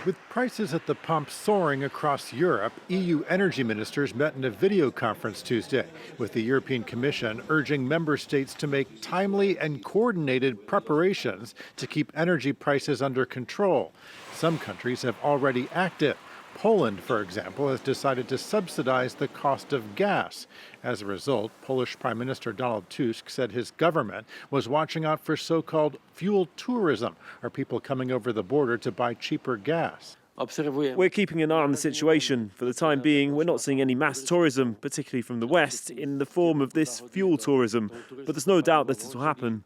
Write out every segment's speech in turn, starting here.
With prices at the pump soaring across Europe, EU energy ministers met in a video conference Tuesday, with the European Commission urging member states to make timely and coordinated preparations to keep energy prices under control. Some countries have already acted. Poland, for example, has decided to subsidize the cost of gas. As a result, Polish Prime Minister Donald Tusk said his government was watching out for so-called fuel tourism, or people coming over the border to buy cheaper gas. We're keeping an eye on the situation. For the time being, we're not seeing any mass tourism, particularly from the West, in the form of this fuel tourism. But there's no doubt that it will happen.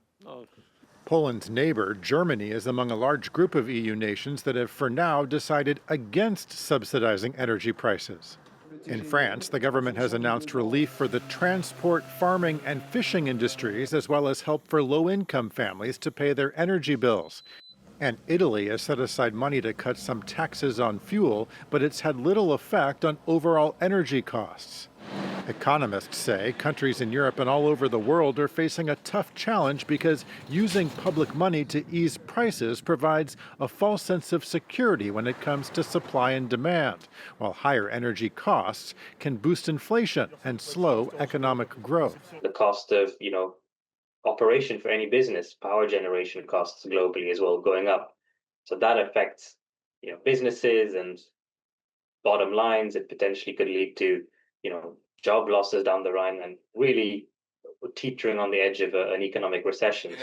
Poland's neighbor, Germany, is among a large group of EU nations that have for now decided against subsidizing energy prices. In France, the government has announced relief for the transport, farming, and fishing industries, as well as help for low-income families to pay their energy bills. And Italy has set aside money to cut some taxes on fuel, but it's had little effect on overall energy costs. Economists say countries in Europe and all over the world are facing a tough challenge because using public money to ease prices provides a false sense of security when it comes to supply and demand, while higher energy costs can boost inflation and slow economic growth. The cost of, operation for any business, power generation costs globally as well going up. So that affects, businesses and bottom lines. It potentially could lead to, job losses down the line and really teetering on the edge of an economic recession.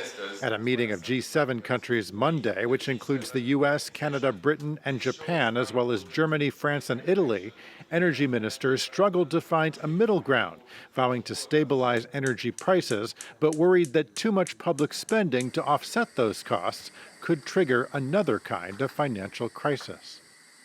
At a meeting of G7 countries Monday, which includes the U.S., Canada, Britain, and Japan, as well as Germany, France, and Italy, energy ministers struggled to find a middle ground, vowing to stabilize energy prices, but worried that too much public spending to offset those costs could trigger another kind of financial crisis.